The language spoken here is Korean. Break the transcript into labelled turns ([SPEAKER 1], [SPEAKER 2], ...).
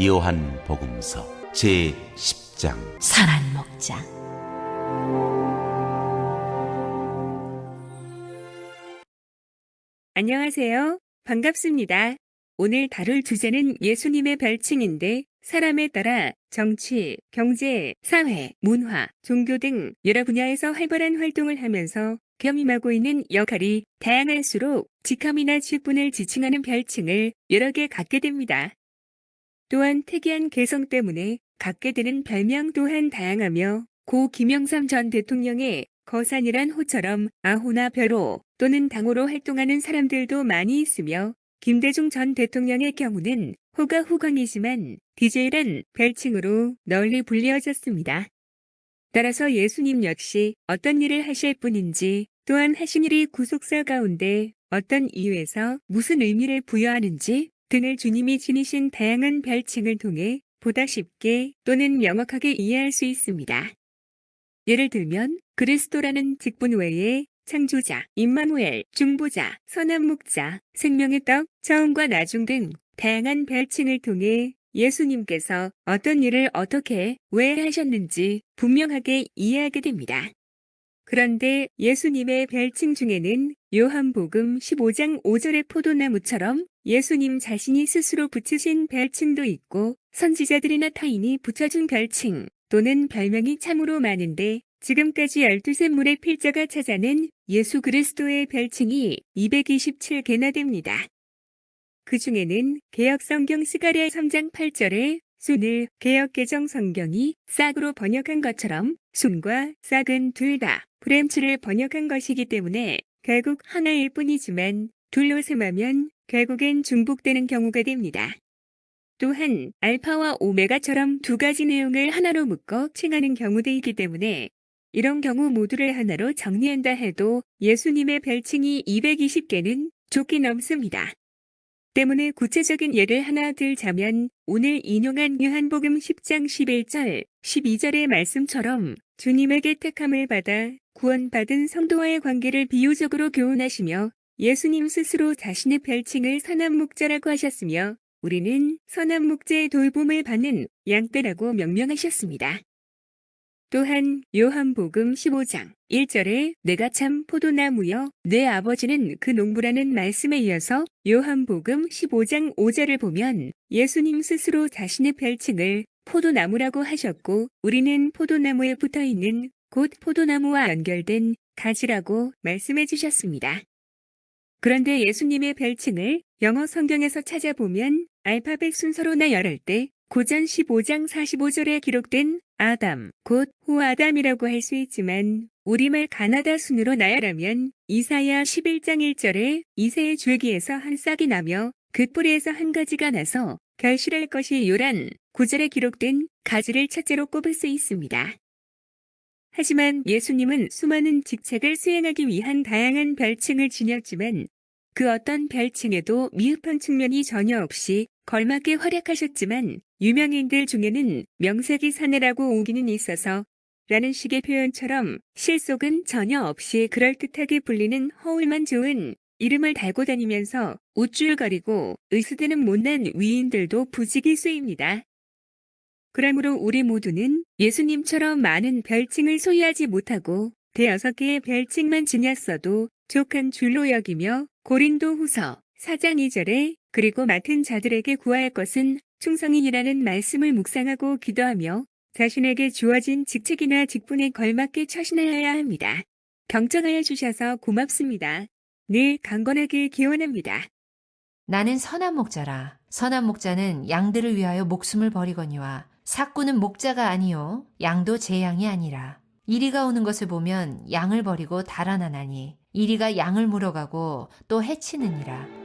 [SPEAKER 1] 요한복음서 제10장.
[SPEAKER 2] 선한 목자.
[SPEAKER 3] 안녕하세요. 반갑습니다. 오늘 다룰 주제는 예수님의 별칭인데 사람에 따라 정치, 경제, 사회, 문화, 종교 등 여러 분야에서 활발한 활동을 하면서 겸임하고 있는 역할이 다양할수록 직함이나 직분을 지칭하는 별칭을 여러 개 갖게 됩니다. 또한 특이한 개성 때문에 갖게 되는 별명 또한 다양하며 고 김영삼 전 대통령의 거산이란 호처럼 아호나 벼로 또는 당호로 활동하는 사람들도 많이 있으며 김대중 전 대통령의 경우는 호가 호광이지만 DJ란 별칭으로 널리 불리어졌습니다. 따라서 예수님 역시 어떤 일을 하실 분인지 또한 하신 일이 구속사 가운데 어떤 이유에서 무슨 의미를 부여하는지 등을 주님이 지니신 다양한 별칭을 통해 보다 쉽게 또는 명확하게 이해할 수 있습니다. 예를 들면 그리스도라는 직분 외에 창조자, 임마누엘, 중보자, 선한 목자, 생명의 떡, 처음과 나중 등 다양한 별칭을 통해 예수님께서 어떤 일을 어떻게 왜 하셨는지 분명하게 이해하게 됩니다. 그런데 예수님의 별칭 중에는 요한복음 15장 5절의 포도나무처럼 예수님 자신이 스스로 붙이신 별칭도 있고 선지자들이나 타인이 붙여준 별칭 또는 별명이 참으로 많은데 지금까지 12샘물의 필자가 찾아낸 예수 그리스도의 별칭이 227개나 됩니다. 그 중에는 개역성경 스가랴 3장 8절에 순을 개역개정 성경이 싹으로 번역한 것처럼 순과 싹은 둘 다 브렘츠를 번역한 것이기 때문에 결국 하나일 뿐이지만 둘로 셈하면 결국엔 중복되는 경우가 됩니다. 또한 알파와 오메가처럼 두 가지 내용을 하나로 묶어 칭하는 경우도 있기 때문에 이런 경우 모두를 하나로 정리한다 해도 예수님의 별칭이 220개는 좋게 넘습니다. 때문에 구체적인 예를 하나 들자면 오늘 인용한 요한복음 10장 11절, 12절의 말씀처럼 주님에게 택함을 받아 구원받은 성도와의 관계를 비유적으로 교훈하시며 예수님 스스로 자신의 별칭을 선한 목자라고 하셨으며 우리는 선한 목자의 돌봄을 받는 양떼라고 명명하셨습니다. 또한 요한복음 15장 1절에 내가 참 포도나무여 내 아버지는 그 농부라는 말씀에 이어서 요한복음 15장 5절을 보면 예수님 스스로 자신의 별칭을 포도나무라고 하셨고 우리는 포도나무에 붙어있는 곧 포도나무와 연결된 가지라고 말씀해 주셨습니다. 그런데 예수님의 별칭을 영어 성경에서 찾아보면 알파벳 순서로 나열할 때 고전 15장 45절에 기록된 아담, 곧 호아담이라고 할 수 있지만 우리말 가나다 순으로 나열하면 이사야 11장 1절에 이새의 줄기에서 한 싹이 나며 그 뿌리에서 한 가지가 나서 결실할 것이 요란 9절에 기록된 가지를 첫째로 꼽을 수 있습니다. 하지만 예수님은 수많은 직책을 수행하기 위한 다양한 별칭을 지녔지만 그 어떤 별칭에도 미흡한 측면이 전혀 없이 걸맞게 활약하셨지만 유명인들 중에는 명색이 사내라고 우기는 있어서 라는 식의 표현처럼 실속은 전혀 없이 그럴듯하게 불리는 허울만 좋은 이름을 달고 다니면서 우쭐거리고 으스대는 못난 위인들도 부지기 쑤입니다. 그러므로 우리 모두는 예수님처럼 많은 별칭을 소유하지 못하고 대여섯 개의 별칭만 지녔어도 족한 줄로 여기며 고린도 후서 4장 2절에 그리고 맡은 자들에게 구할 것은 충성인이라는 말씀을 묵상하고 기도하며 자신에게 주어진 직책이나 직분에 걸맞게 처신하여야 합니다. 경청하여 주셔서 고맙습니다. 늘 강건하길 기원합니다.
[SPEAKER 2] 나는 선한 목자라. 선한 목자는 양들을 위하여 목숨을 버리거니와 삭구는 목자가 아니요 양도 제 양이 아니라. 이리가 오는 것을 보면 양을 버리고 달아나나니 이리가 양을 물어가고 또 해치느니라.